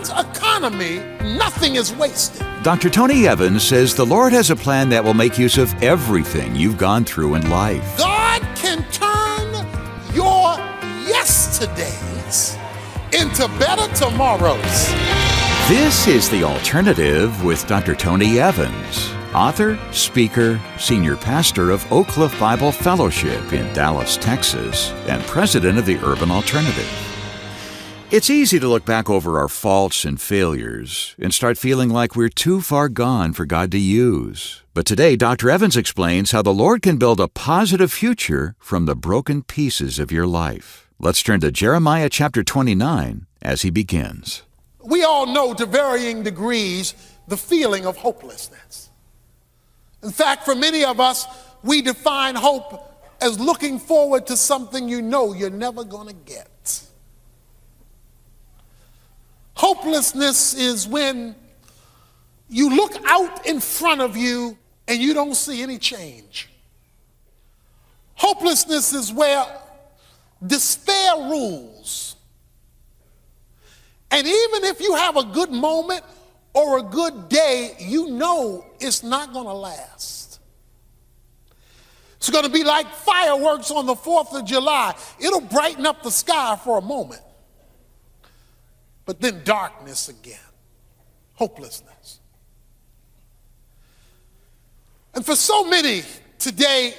God's economy, nothing is wasted. Dr. Tony Evans says the Lord has a plan that will make use of everything you've gone through in life. God can turn your yesterdays into better tomorrows. This is The Alternative with Dr. Tony Evans, author, speaker, senior pastor of Oak Cliff Bible Fellowship in Dallas, Texas, and president of the Urban Alternative. It's easy to look back over our faults and failures and start feeling like we're too far gone for God to use. But today, Dr. Evans explains how the Lord can build a positive future from the broken pieces of your life. Let's turn to Jeremiah chapter 29 as he begins. We all know to varying degrees the feeling of hopelessness. In fact, for many of us, we define hope as looking forward to something you know you're never going to get. Hopelessness is when you look out in front of you and you don't see any change. Hopelessness is where despair rules. And even if you have a good moment or a good day, you know it's not going to last. It's going to be like fireworks on the 4th of July. It'll brighten up the sky for a moment. But then darkness again, hopelessness. And for so many today,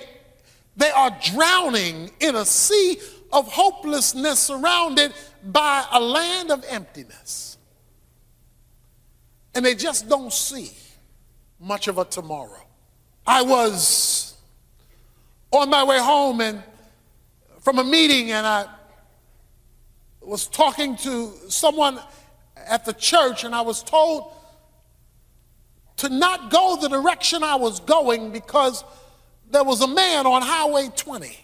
they are drowning in a sea of hopelessness surrounded by a land of emptiness. And they just don't see much of a tomorrow. I was on my way home and from a meeting, and I was talking to someone at the church, and I was told to not go the direction I was going because there was a man on Highway 20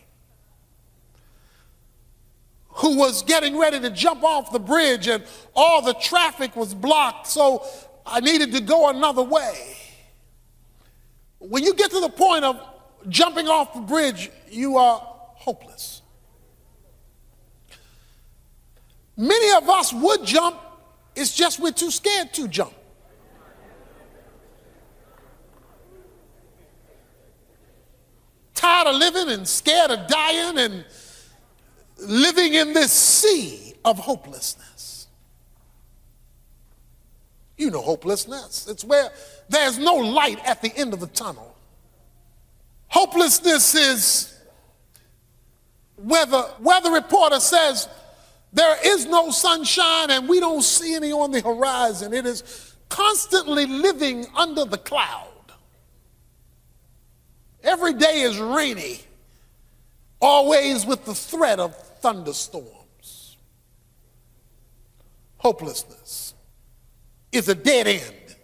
who was getting ready to jump off the bridge, and all the traffic was blocked, so I needed to go another way. When you get to the point of jumping off the bridge, you are hopeless. Many of us would jump, it's just we're too scared to jump. Tired of living and scared of dying and living in this sea of hopelessness. You know hopelessness. It's where there's no light at the end of the tunnel. Hopelessness is where the weather reporter says there is no sunshine and we don't see any on the horizon. It is constantly living under the cloud. Every day is rainy, always with the threat of thunderstorms. Hopelessness is a dead end.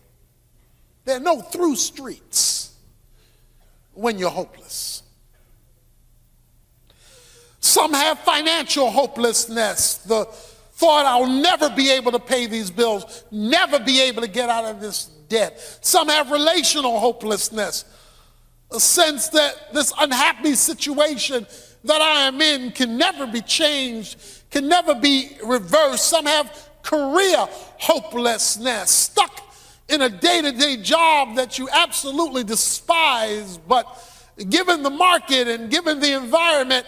There are no through streets when you're hopeless. Some have financial hopelessness, the thought I'll never be able to pay these bills, never be able to get out of this debt. Some have relational hopelessness, a sense that this unhappy situation that I am in can never be changed, can never be reversed. Some have career hopelessness, stuck in a day-to-day job that you absolutely despise, but given the market and given the environment,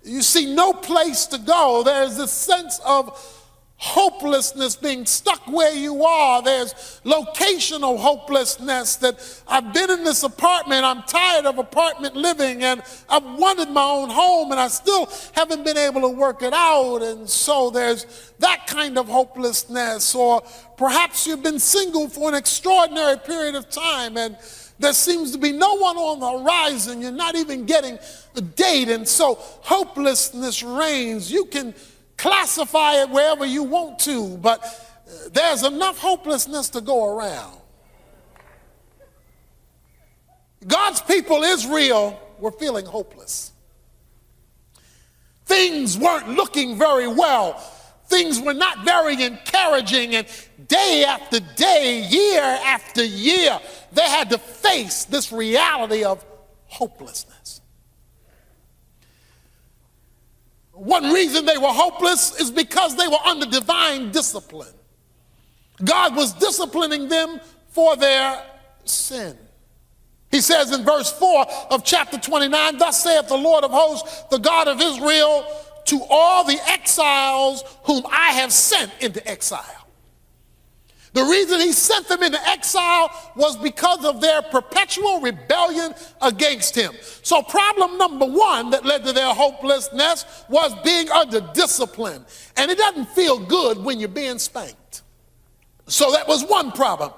you see no place to go. There's this sense of hopelessness, being stuck where you are. There's locational hopelessness, that I've been in this apartment, I'm tired of apartment living, and I've wanted my own home, and I still haven't been able to work it out. And so there's that kind of hopelessness. Or perhaps you've been single for an extraordinary period of time, and there seems to be no one on the horizon. You're not even getting a date, and so hopelessness reigns. You can classify it wherever you want to, but there's enough hopelessness to go around. God's people, Israel, were feeling hopeless. Things weren't looking very well. Things were not very encouraging, and day after day, year after year, they had to face this reality of hopelessness. One reason they were hopeless is because they were under divine discipline. God was disciplining them for their sin. He says in verse 4 of chapter 29, thus saith the Lord of hosts, the God of Israel, to all the exiles whom I have sent into exile. The reason he sent them into exile was because of their perpetual rebellion against him. So problem number one that led to their hopelessness was being under discipline. And it doesn't feel good when you're being spanked. So that was one problem.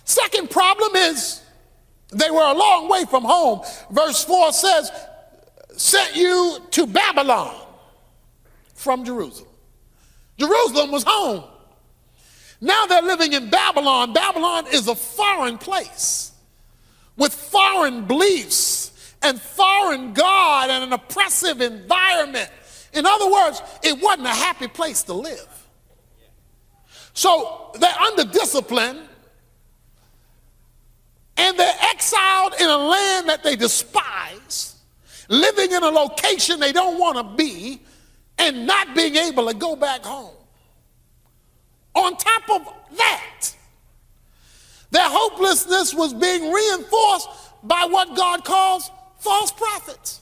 Second problem is they were a long way from home. Verse 4 says, sent you to Babylon from Jerusalem. Jerusalem was home. Now they're living in Babylon. Babylon is a foreign place with foreign beliefs and foreign God and an oppressive environment. In other words, it wasn't a happy place to live. So they're under discipline and they're exiled in a land that they despise, living in a location they don't want to be, and not being able to go back home. On top of that, their hopelessness was being reinforced by what God calls false prophets.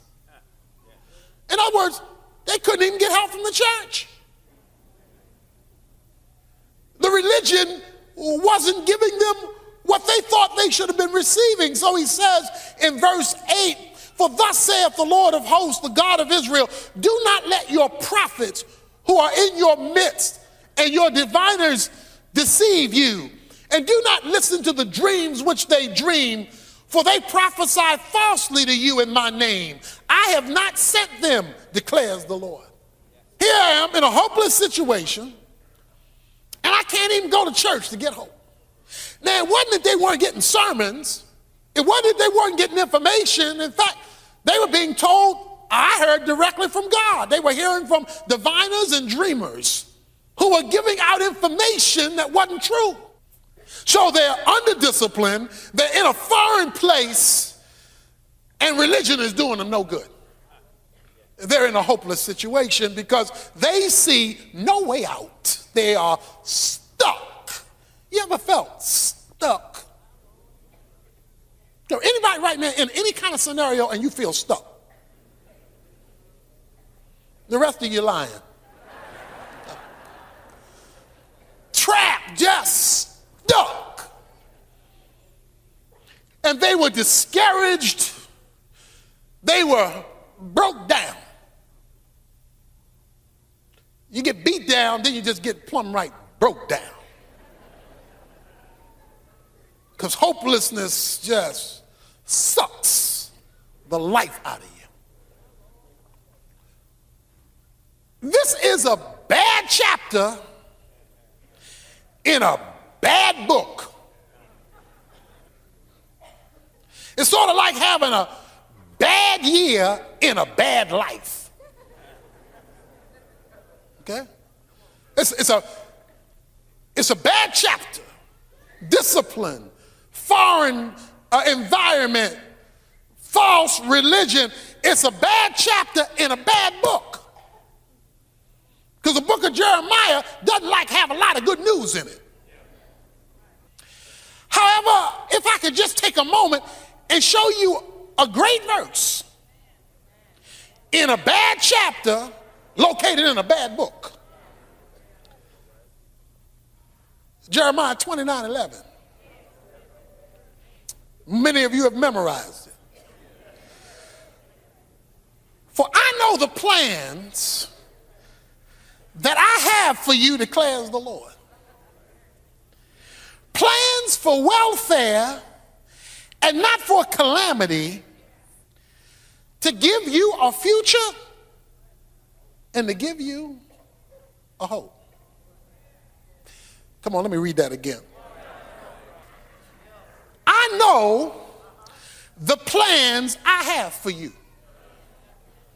In other words, they couldn't even get help from the church. The religion wasn't giving them what they thought they should have been receiving. So he says in verse 8, for thus saith the Lord of hosts, the God of Israel, do not let your prophets who are in your midst and your diviners deceive you, and do not listen to the dreams which they dream, for they prophesy falsely to you in my name. I have not sent them, declares the Lord. Here I am in a hopeless situation, and I can't even go to church to get hope. Now, it wasn't that they weren't getting sermons. It wasn't that they weren't getting information. In fact, they were being told, I heard directly from God. They were hearing from diviners and dreamers who were giving out information that wasn't true. So they're under discipline, they're in a foreign place, and religion is doing them no good. They're in a hopeless situation because they see no way out. They are stuck. You ever felt stuck? So anybody right now in any kind of scenario and you feel stuck? The rest of you lying. Trapped, just stuck. And they were discouraged. They were broke down. You get beat down, then you just get plumb right broke down. Because hopelessness just sucks the life out of you. This is a bad chapter in a bad book. It's sort of like having a bad year in a bad life. Okay? It's a bad chapter. Discipline, foreign environment, false religion. It's a bad chapter in a bad book. Because the book of Jeremiah doesn't have a lot of good news in it. However, if I could just take a moment and show you a great verse in a bad chapter located in a bad book. Jeremiah 29:11. Many of you have memorized it. For I know the plans that I have for you, declares the Lord. Plans for welfare and not for calamity, to give you a future and to give you a hope. Come on, let me read that again. I know the plans I have for you.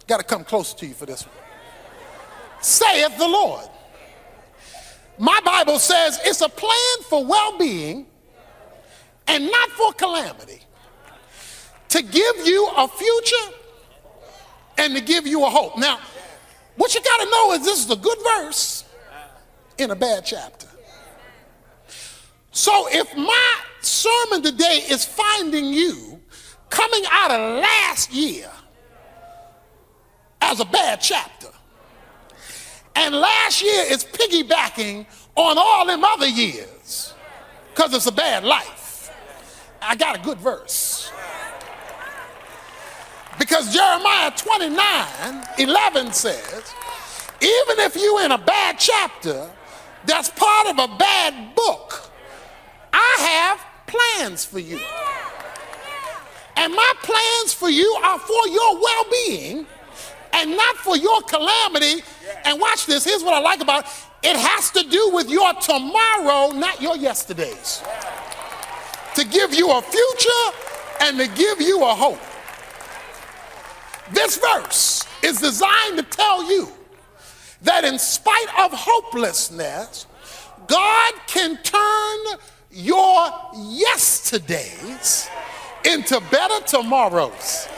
Got to come closer to you for this one. Saith the Lord. My Bible says it's a plan for well-being and not for calamity, to give you a future and to give you a hope. Now, what you got to know is this is a good verse in a bad chapter. So if my sermon today is finding you coming out of last year as a bad chapter, and last year is piggybacking on all them other years because it's a bad life, I got a good verse. Because Jeremiah 29:11 says, even if you're in a bad chapter that's part of a bad book, I have plans for you. And my plans for you are for your well-being and not for your calamity. And watch this, here's what I like about it. It has to do with your tomorrow, not your yesterdays. To give you a future and to give you a hope. This verse is designed to tell you that in spite of hopelessness, God can turn your yesterdays into better tomorrows.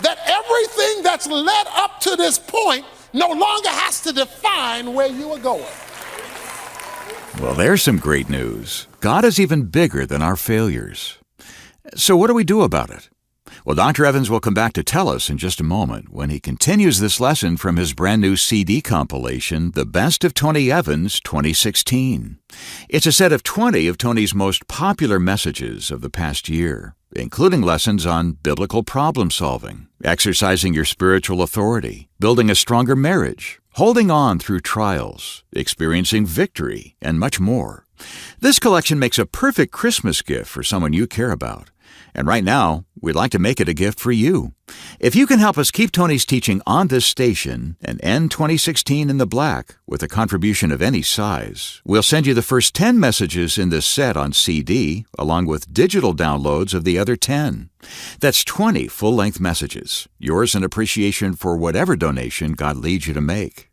That everything that's led up to this point no longer has to define where you are going. Well, there's some great news. God is even bigger than our failures. So what do we do about it? Well, Dr. Evans will come back to tell us in just a moment when he continues this lesson from his brand new CD compilation, The Best of Tony Evans 2016. It's a set of 20 of Tony's most popular messages of the past year, including lessons on biblical problem solving, exercising your spiritual authority, building a stronger marriage, holding on through trials, experiencing victory, and much more. This collection makes a perfect Christmas gift for someone you care about. And right now, we'd like to make it a gift for you. If you can help us keep Tony's teaching on this station and end 2016 in the black with a contribution of any size, we'll send you the first 10 messages in this set on CD, along with digital downloads of the other 10. That's 20 full-length messages, yours in appreciation for whatever donation God leads you to make.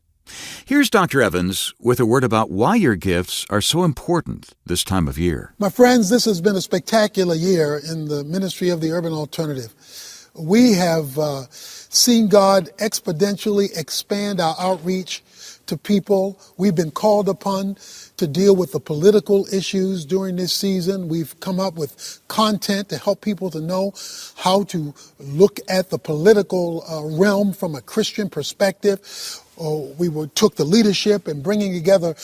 Here's Dr. Evans with a word about why your gifts are so important this time of year. My friends, this has been a spectacular year in the ministry of the Urban Alternative. We have seen God exponentially expand our outreach to people. We've been called upon to deal with the political issues during this season. We've come up with content to help people to know how to look at the political realm from a Christian perspective. We took the leadership and bringing together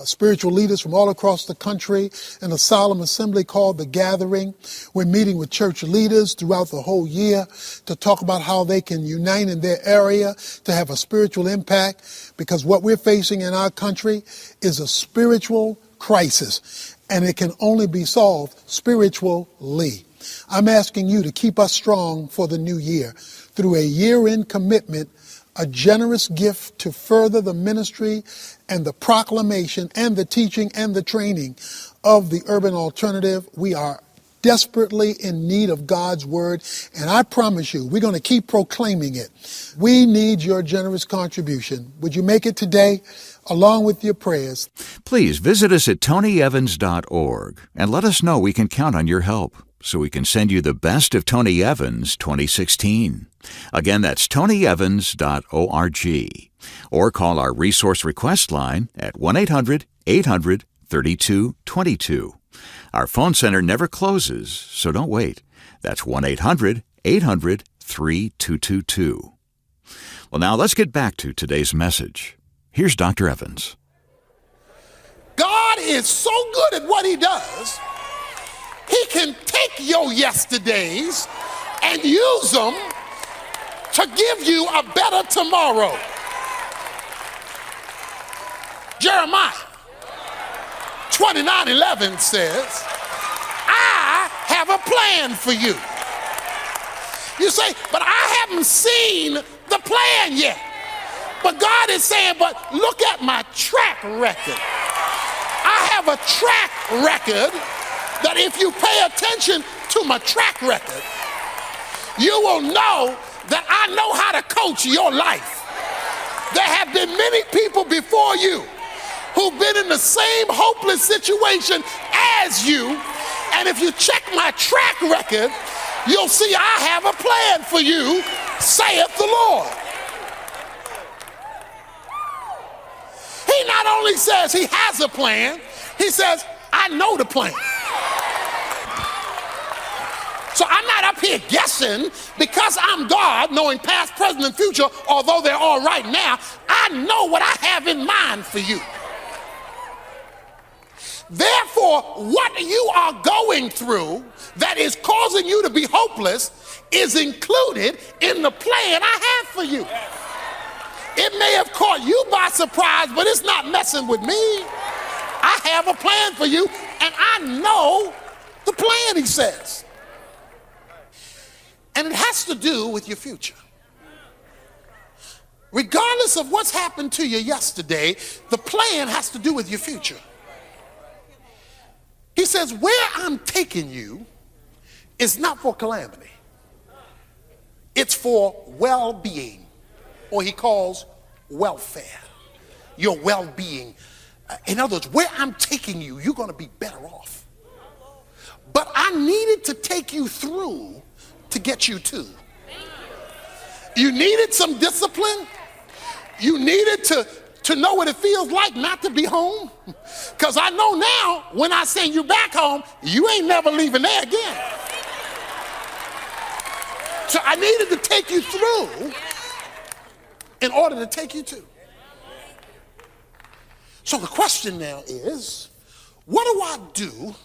spiritual leaders from all across the country in a solemn assembly called The Gathering. We're meeting with church leaders throughout the whole year to talk about how they can unite in their area to have a spiritual impact, because what we're facing in our country is a spiritual crisis, and it can only be solved spiritually. I'm asking you to keep us strong for the new year through a year-end commitment, a generous gift to further the ministry and the proclamation and the teaching and the training of the Urban Alternative. We are desperately in need of God's word, and I promise you, we're going to keep proclaiming it. We need your generous contribution. Would you make it today, along with your prayers? Please visit us at tonyevans.org and let us know we can count on your help, so we can send you the Best of Tony Evans 2016. Again, that's tonyevans.org. Or call our resource request line at 1-800-800-3222. Our phone center never closes, so don't wait. That's 1-800-800-3222. Well, now let's get back to today's message. Here's Dr. Evans. God is so good at what he does, he can take your yesterdays and use them to give you a better tomorrow. Jeremiah 29:11 says, I have a plan for you. You say, but I haven't seen the plan yet. But God is saying, but look at my track record. I have a track record that if you pay attention to my track record, you will know that I know how to coach your life. There have been many people before you who've been in the same hopeless situation as you, and if you check my track record, you'll see I have a plan for you, saith the Lord. He not only says he has a plan, he says, I I know the plan. So I'm not up here guessing. Because I'm God, knowing past, present, and future, although they're all right now, I know what I have in mind for you. Therefore, what you are going through that is causing you to be hopeless is included in the plan I have for you. It may have caught you by surprise, but it's not messing with me. I have a plan for you, and I know the plan, he says. And it has to do with your future. Regardless of what's happened to you yesterday, the plan has to do with your future. He says, where I'm taking you is not for calamity. It's for well-being, or he calls welfare, your well-being. In other words, where I'm taking you, you're going to be better off. But I needed to take you through to get you to. You needed some discipline. You needed to know what it feels like not to be home. Because I know now, when I send you back home, you ain't never leaving there again. So I needed to take you through in order to take you to. So the question now is, what do I do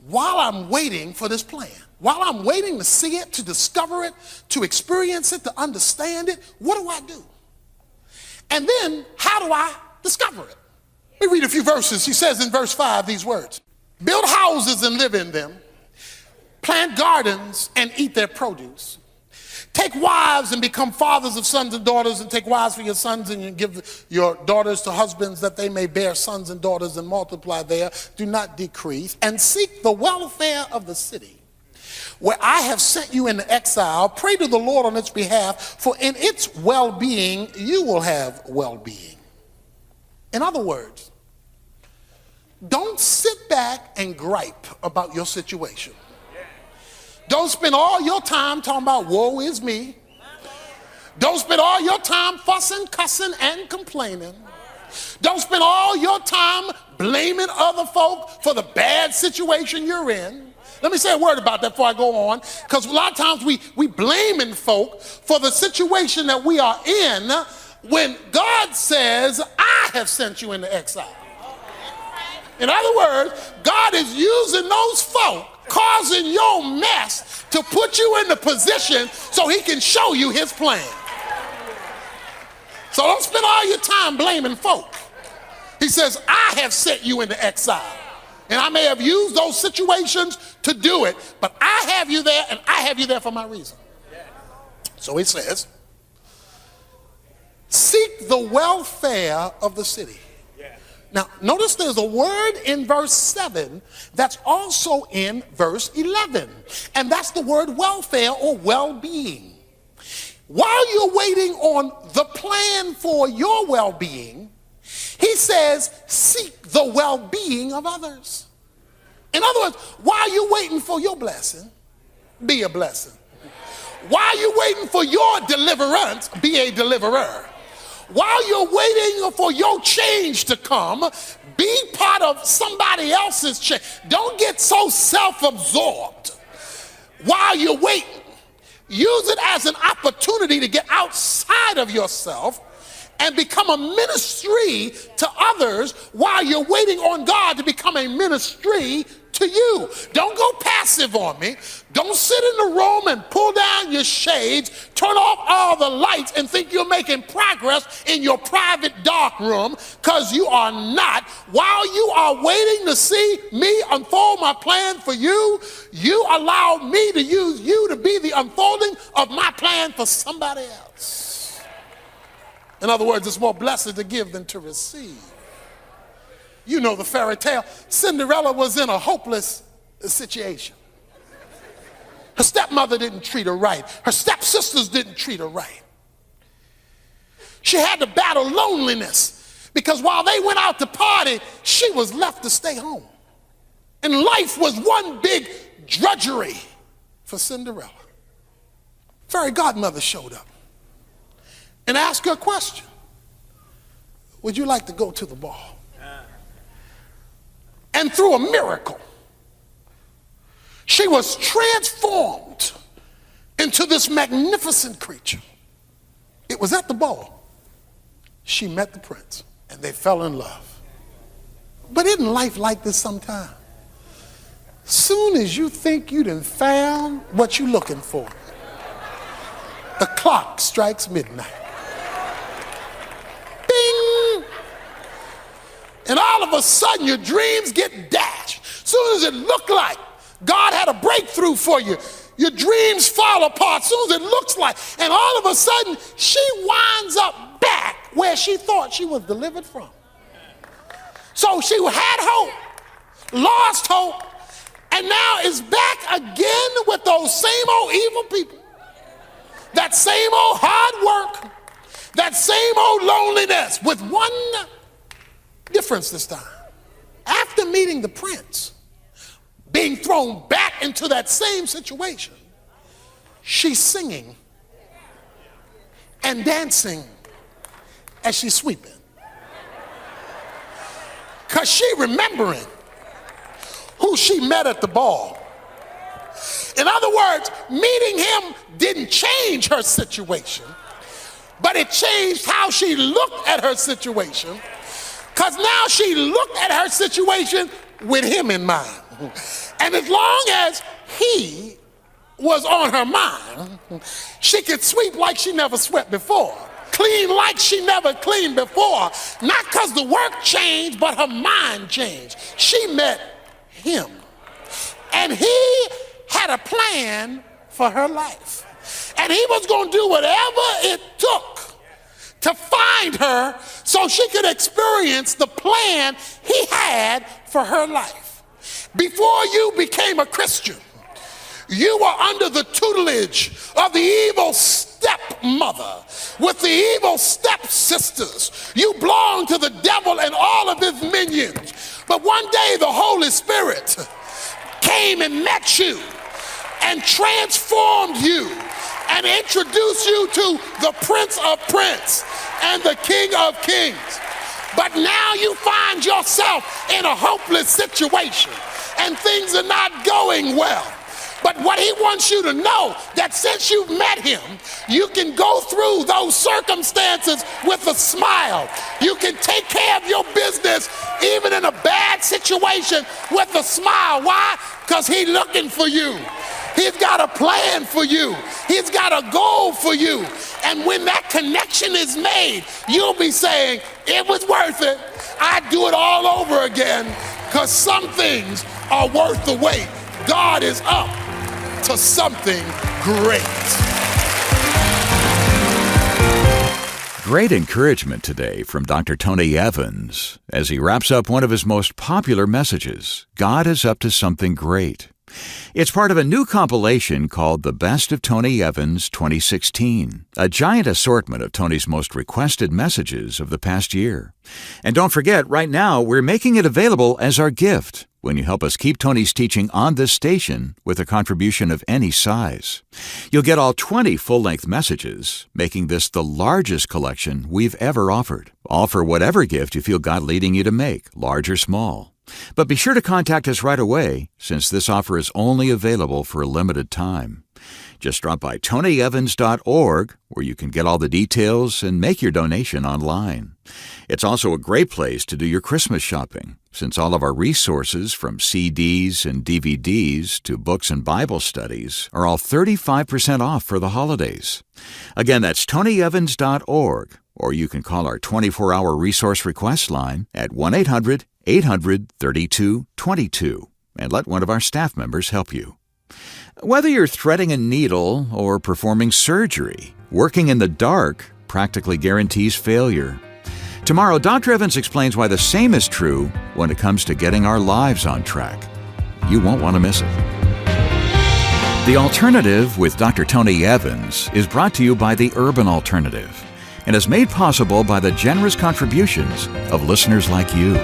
while I'm waiting for this plan? While I'm waiting to see it, to discover it, to experience it, to understand it, what do I do? And then, how do I discover it? Let me read a few verses. He says in verse 5 these words: build houses and live in them, plant gardens and eat their produce. Take wives and become fathers of sons and daughters, and take wives for your sons and give your daughters to husbands, that they may bear sons and daughters and multiply there. Do not decrease. And seek the welfare of the city where I have sent you into exile. Pray to the Lord on its behalf, for in its well-being you will have well-being. In other words, don't sit back and gripe about your situation. Don't spend all your time talking about woe is me. Don't spend all your time fussing, cussing, and complaining. Don't spend all your time blaming other folk for the bad situation you're in. Let me say a word about that before I go on, because a lot of times we blaming folk for the situation that we are in when God says, I have sent you into exile. In other words, God is using those folk causing your mess to put you in the position so he can show you his plan. So don't spend all your time blaming folk. He says, I have sent you into exile. And I may have used those situations to do it, but I have you there, and I have you there for my reason. So he says, seek the welfare of the city. Now, notice there's a word in verse 7 that's also in verse 11, and that's the word welfare or well-being. While you're waiting on the plan for your well-being, he says, seek the well-being of others. In other words, while you're waiting for your blessing, be a blessing. While you're waiting for your deliverance, be a deliverer. While you're waiting for your change to come, be part of somebody else's change. Don't get so self-absorbed while you're waiting. Use it as an opportunity to get outside of yourself and become a ministry to others while you're waiting on God to become a ministry to you. Don't go passive on me. Don't sit in the room and pull down your shades, turn off all the lights, and think you're making progress in your private dark room, because you are not. While you are waiting to see me unfold my plan for you, you allow me to use you to be the unfolding of my plan for somebody else. In other words, it's more blessed to give than to receive. You know the fairy tale. Cinderella was in a hopeless situation. Her stepmother didn't treat her right. Her stepsisters didn't treat her right. She had to battle loneliness because while they went out to party, she was left to stay home. And life was one big drudgery for Cinderella. Fairy godmother showed up and asked her a question. Would you like to go to the ball? And through a miracle, she was transformed into this magnificent creature. It was at the ball she met the prince, and they fell in love. But isn't life like this sometimes? Soon as you think you done found what you're looking for, the clock strikes midnight. Bing! And all of a sudden your dreams get dashed. Soon as it looked like God had a breakthrough for you, your dreams fall apart. Soon as it looks like, and all of a sudden she winds up back where she thought she was delivered from. So she had hope, lost hope, and now is back again with those same old evil people. That same old hard work, that same old loneliness, with one difference this time. After meeting the prince, being thrown back into that same situation, she's singing and dancing as she's sweeping. Because she remembering who she met at the ball. In other words, meeting him didn't change her situation, but it changed how she looked at her situation, because now she looked at her situation with him in mind. And as long as he was on her mind, she could sweep like she never swept before, clean like she never cleaned before, not because the work changed, but her mind changed. She met him, and he had a plan for her life, and he was going to do whatever it took to find her so she could experience the plan he had for her life. Before you became a Christian, you were under the tutelage of the evil stepmother with the evil stepsisters. You belonged to the devil and all of his minions. But one day the Holy Spirit came and met you and transformed you and introduced you to the Prince of Princes and the King of Kings. But now you find yourself in a hopeless situation and things are not going well. But what he wants you to know, that since you've met him, you can go through those circumstances with a smile. You can take care of your business even in a bad situation with a smile. Why? Because he's looking for you. He's got a plan for you. He's got a goal for you. And when that connection is made, you'll be saying, it was worth it. I'd do it all over again, because some things are worth the wait. God is up to something great. Great encouragement today from Dr. Tony Evans as he wraps up one of his most popular messages, God is up to something great. It's part of a new compilation called The Best of Tony Evans 2016, a giant assortment of Tony's most requested messages of the past year. And don't forget, right now, we're making it available as our gift when you help us keep Tony's teaching on this station with a contribution of any size. You'll get all 20 full-length messages, making this the largest collection we've ever offered, all for whatever gift you feel God leading you to make, large or small. But be sure to contact us right away, since this offer is only available for a limited time. Just drop by tonyevans.org, where you can get all the details and make your donation online. It's also a great place to do your Christmas shopping, since all of our resources, from CDs and DVDs to books and Bible studies, are all 35% off for the holidays. Again, that's tonyevans.org, or you can call our 24-hour resource request line at 1-800-800-3222 and let one of our staff members help you. Whether you're threading a needle or performing surgery, working in the dark practically guarantees failure. Tomorrow, Dr. Evans explains why the same is true when it comes to getting our lives on track. You won't want to miss it. The Alternative with Dr. Tony Evans is brought to you by the Urban Alternative and is made possible by the generous contributions of listeners like you.